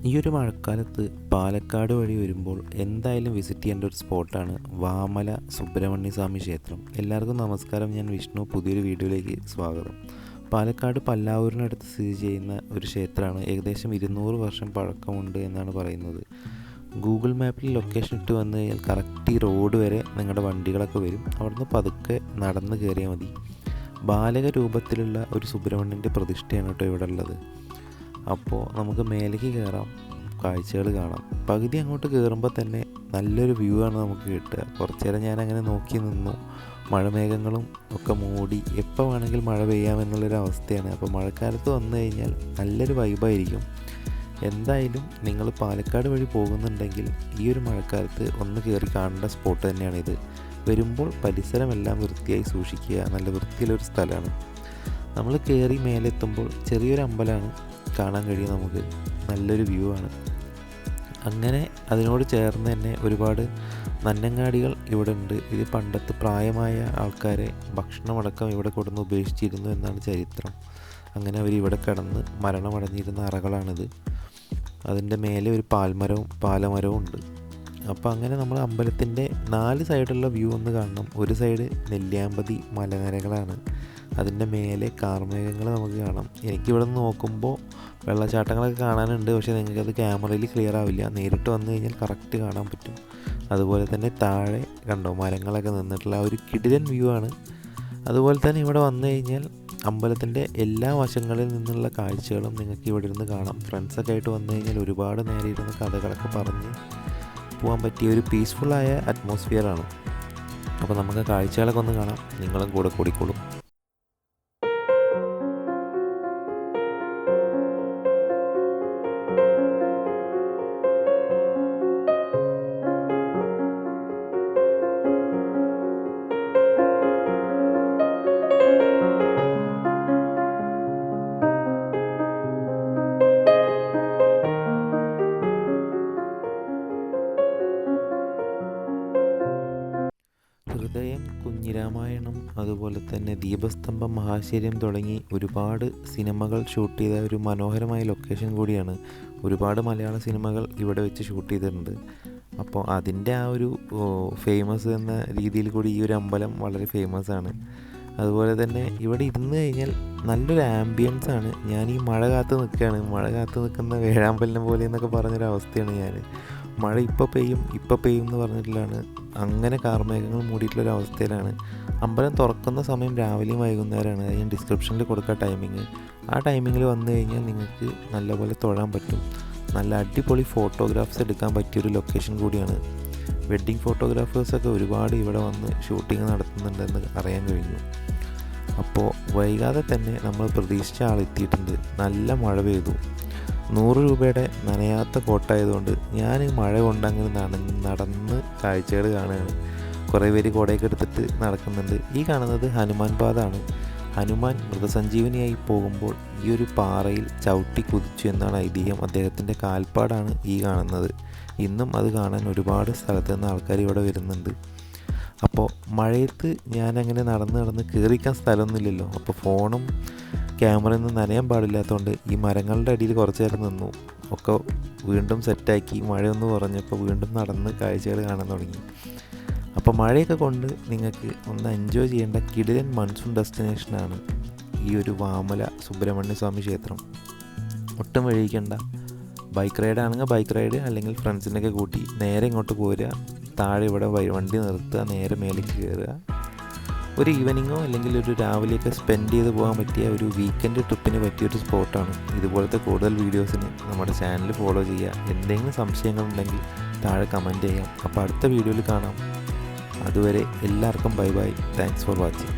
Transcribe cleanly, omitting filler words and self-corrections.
ഈ ഒരു മഴക്കാലത്ത് പാലക്കാട് വഴി വരുമ്പോൾ എന്തായാലും വിസിറ്റ് ചെയ്യേണ്ട ഒരു സ്പോട്ടാണ് വാമല സുബ്രഹ്മണ്യ സ്വാമി ക്ഷേത്രം. എല്ലാവർക്കും നമസ്കാരം, ഞാൻ വിഷ്ണു. പുതിയൊരു വീഡിയോയിലേക്ക് സ്വാഗതം. പാലക്കാട് പല്ലാവൂരിനടുത്ത് സ്ഥിതി ചെയ്യുന്ന ഒരു ക്ഷേത്രമാണ്. ഏകദേശം 200 വർഷം പഴക്കമുണ്ട് എന്നാണ് പറയുന്നത്. ഗൂഗിൾ മാപ്പിൽ ലൊക്കേഷൻ ഇട്ട് വന്നു കഴിഞ്ഞാൽ കറക്റ്റ് ഈ റോഡ് വരെ നിങ്ങളുടെ വണ്ടികളൊക്കെ വരും. അവിടുന്ന് പതുക്കെ നടന്ന് കയറിയാൽ മതി. ബാലക രൂപത്തിലുള്ള ഒരു സുബ്രഹ്മണ്യൻ്റെ പ്രതിഷ്ഠയാണ് കേട്ടോ ഇവിടെ ഉള്ളത്. അപ്പോൾ നമുക്ക് മേലേക്ക് കയറാം, കാഴ്ചകൾ കാണാം. പകുതി അങ്ങോട്ട് കയറുമ്പോൾ തന്നെ നല്ലൊരു വ്യൂ ആണ് നമുക്ക് കിട്ടുക. കുറച്ച് നേരം ഞാനങ്ങനെ നോക്കി നിന്നു. മഴമേഘങ്ങളും ഒക്കെ മൂടി എപ്പോൾ വേണമെങ്കിൽ മഴ പെയ്യാമെന്നുള്ളൊരു അവസ്ഥയാണ്. അപ്പോൾ മഴക്കാലത്ത് വന്നു കഴിഞ്ഞാൽ നല്ലൊരു വൈബായിരിക്കും. എന്തായാലും നിങ്ങൾ പാലക്കാട് വഴി പോകുന്നുണ്ടെങ്കിൽ ഈ ഒരു മഴക്കാലത്ത് ഒന്ന് കയറി കാണേണ്ട സ്പോട്ട് തന്നെയാണിത്. വരുമ്പോൾ പരിസരമെല്ലാം വൃത്തിയായി സൂക്ഷിക്കുക. നല്ല വൃത്തിയുള്ളൊരു സ്ഥലമാണ്. നമ്മൾ കയറി മേലെത്തുമ്പോൾ ചെറിയൊരു അമ്പലമാണ് കാണാൻ കഴിയും. നമുക്ക് നല്ലൊരു വ്യൂ ആണ്. അങ്ങനെ അതിനോട് ചേർന്ന് തന്നെ ഒരുപാട് നന്നങ്ങാടികൾ ഇവിടെ ഉണ്ട്. ഇത് പണ്ടത്തെ പ്രായമായ ആൾക്കാരെ ഭക്ഷണമടക്കം ഇവിടെ കൊടുന്ന് ഉപേക്ഷിച്ചിരുന്നു എന്നാണ് ചരിത്രം. അങ്ങനെ അവരിവിടെ കിടന്ന് മരണമടഞ്ഞിരുന്ന അറകളാണിത്. അതിൻ്റെ മേലെ ഒരു പാലമരവും ഉണ്ട്. അപ്പോൾ അങ്ങനെ നമ്മൾ അമ്പലത്തിൻ്റെ 4 സൈഡുള്ള വ്യൂ ഒന്ന് കാണണം. ഒരു സൈഡ് നെല്ലിയാമ്പതി മലനിരകളാണ്, അതിൻ്റെ മേലെ കാർമേഘങ്ങൾ നമുക്ക് കാണാം. എനിക്കിവിടെ നിന്ന് നോക്കുമ്പോൾ വെള്ളച്ചാട്ടങ്ങളൊക്കെ കാണാനുണ്ട്, പക്ഷേ നിങ്ങൾക്കത് ക്യാമറയിൽ ക്ലിയർ ആവില്ല. നേരിട്ട് വന്നു കഴിഞ്ഞാൽ കറക്റ്റ് കാണാൻ പറ്റും. അതുപോലെ തന്നെ താഴെ കണ്ടോ മരങ്ങളൊക്കെ നിന്നിട്ടുള്ള ഒരു കിടിലൻ വ്യൂ ആണ്. അതുപോലെ തന്നെ ഇവിടെ വന്നു കഴിഞ്ഞാൽ അമ്പലത്തിൻ്റെ എല്ലാ വശങ്ങളിൽ നിന്നുള്ള കാഴ്ചകളും നിങ്ങൾക്ക് ഇവിടെ ഇരുന്ന് കാണാം. ഫ്രണ്ട്സൊക്കെ ആയിട്ട് വന്നു കഴിഞ്ഞാൽ ഒരുപാട് നേരം ഇരുന്ന് കഥകളൊക്കെ പറഞ്ഞ് പോകാൻ പറ്റിയ ഒരു പീസ്ഫുള്ളായ അറ്റ്മോസ്ഫിയറാണ്. അപ്പോൾ നമുക്ക് കാഴ്ചകളൊക്കെ ഒന്ന് കാണാം. നിങ്ങളും കൂടെ കൂടിക്കോളും. ഹൃദയം, കുഞ്ഞിരാമായണം, അതുപോലെ തന്നെ ദീപസ്തംഭം, മഹാശ്ചര്യം തുടങ്ങി ഒരുപാട് സിനിമകൾ ഷൂട്ട് ചെയ്ത ഒരു മനോഹരമായ ലൊക്കേഷൻ കൂടിയാണ്. ഒരുപാട് മലയാള സിനിമകൾ ഇവിടെ വെച്ച് ഷൂട്ട് ചെയ്തിട്ടുണ്ട്. അപ്പോൾ അതിൻ്റെ ആ ഒരു ഫേമസ് എന്ന രീതിയിൽ കൂടി ഈ ഒരു അമ്പലം വളരെ ഫേമസ് ആണ്. അതുപോലെ തന്നെ ഇവിടെ ഇരുന്ന് കഴിഞ്ഞാൽ നല്ലൊരു ആംബിയൻസ് ആണ്. ഞാൻ ഈ മഴ കാത്ത് നിൽക്കുന്ന വേഴാമ്പലിനെ പോലെ എന്നൊക്കെ പറഞ്ഞൊരവസ്ഥയാണ് ഞാൻ. മഴ ഇപ്പോൾ പെയ്യും എന്ന് പറഞ്ഞിട്ടുള്ളതാണ്. അങ്ങനെ കാർമേഘങ്ങൾ മൂടിയിട്ടുള്ളൊരവസ്ഥയിലാണ്. അമ്പലം തുറക്കുന്ന സമയം രാവിലെയും വൈകുന്നേരമാണ്. അത് ഞാൻ ഡിസ്ക്രിപ്ഷനിൽ കൊടുക്കുക ടൈമിങ്. ആ ടൈമിങ്ങിൽ വന്നു കഴിഞ്ഞാൽ നിങ്ങൾക്ക് നല്ലപോലെ തൊഴാൻ പറ്റും. നല്ല അടിപൊളി ഫോട്ടോഗ്രാഫ്സ് എടുക്കാൻ പറ്റിയൊരു ലൊക്കേഷൻ കൂടിയാണ്. വെഡ്ഡിങ് ഫോട്ടോഗ്രാഫേഴ്സൊക്കെ ഒരുപാട് ഇവിടെ വന്ന് ഷൂട്ടിങ് നടത്തുന്നുണ്ടെന്ന് അറിയാൻ കഴിഞ്ഞു. അപ്പോൾ വൈകാതെ തന്നെ നമ്മൾ പ്രതീക്ഷിച്ച ആളെത്തിയിട്ടുണ്ട്. നല്ല മഴ പെയ്തു. 100 രൂപയുടെ നനയാത്ത കോട്ടായതുകൊണ്ട് ഞാൻ മഴ കൊണ്ടങ്ങനെ നടന്ന് കാഴ്ചകൾ കാണുകയാണ്. കുറേ പേര് കുടയൊക്കെ എടുത്തിട്ട് നടക്കുന്നുണ്ട്. ഈ കാണുന്നത് ഹനുമാൻ പാതാണ്. ഹനുമാൻ മൃതസഞ്ജീവനിയായി പോകുമ്പോൾ ഈ ഒരു പാറയിൽ ചവിട്ടി കുതിച്ചു എന്നാണ് ഐതിഹ്യം. അദ്ദേഹത്തിൻ്റെ കാൽപ്പാടാണ് ഈ കാണുന്നത്. ഇന്നും അത് കാണാൻ ഒരുപാട് സ്ഥലത്ത് നിന്ന് ആൾക്കാർ ഇവിടെ വരുന്നുണ്ട്. അപ്പോൾ മഴയത്ത് ഞാനങ്ങനെ നടന്ന് കയറിക്കാൻ സ്ഥലമൊന്നുമില്ലല്ലോ. അപ്പോൾ ഫോണും ക്യാമറയൊന്നും നനയാൻ പാടില്ലാത്തതുകൊണ്ട് ഈ മരങ്ങളുടെ അടിയിൽ കുറച്ച് നേരം നിന്നു. ഒക്കെ വീണ്ടും സെറ്റാക്കി മഴയൊന്ന് കുറഞ്ഞപ്പോൾ വീണ്ടും നടന്ന് കാഴ്ചകൾ കാണാൻ തുടങ്ങി. അപ്പോൾ മഴയൊക്കെ കൊണ്ട് നിങ്ങൾക്ക് ഒന്ന് എൻജോയ് ചെയ്യേണ്ട കിടിലൻ മൺസൂൺ ഡെസ്റ്റിനേഷനാണ് ഈ ഒരു വാമല സുബ്രഹ്മണ്യ സ്വാമി ക്ഷേത്രം. ഒട്ടും വഴിയിക്കണ്ട. ബൈക്ക് റൈഡ് ആണെങ്കിൽ ബൈക്ക് റൈഡ്, അല്ലെങ്കിൽ ഫ്രണ്ട്സിനൊക്കെ കൂട്ടി നേരെ ഇങ്ങോട്ട് പോരുക. താഴെ ഇവിടെ വണ്ടി നിർത്തുക, നേരെ മേലേക്ക് കയറുക. ഒരു ഈവനിങ്ങോ അല്ലെങ്കിൽ ഒരു രാവിലെയൊക്കെ സ്പെൻഡ് ചെയ്ത് പോകാൻ പറ്റിയ ഒരു വീക്കെൻഡ് ട്രിപ്പിന് പറ്റിയൊരു സ്പോട്ടാണ്. ഇതുപോലത്തെ കൂടുതൽ വീഡിയോസിന് നമ്മുടെ ചാനൽ ഫോളോ ചെയ്യുക. എന്തെങ്കിലും സംശയങ്ങളുണ്ടെങ്കിൽ താഴെ കമൻറ്റ് ചെയ്യാം. അപ്പോൾ അടുത്ത വീഡിയോയിൽ കാണാം. അതുവരെ എല്ലാവർക്കും ബൈ. Thanks for watching.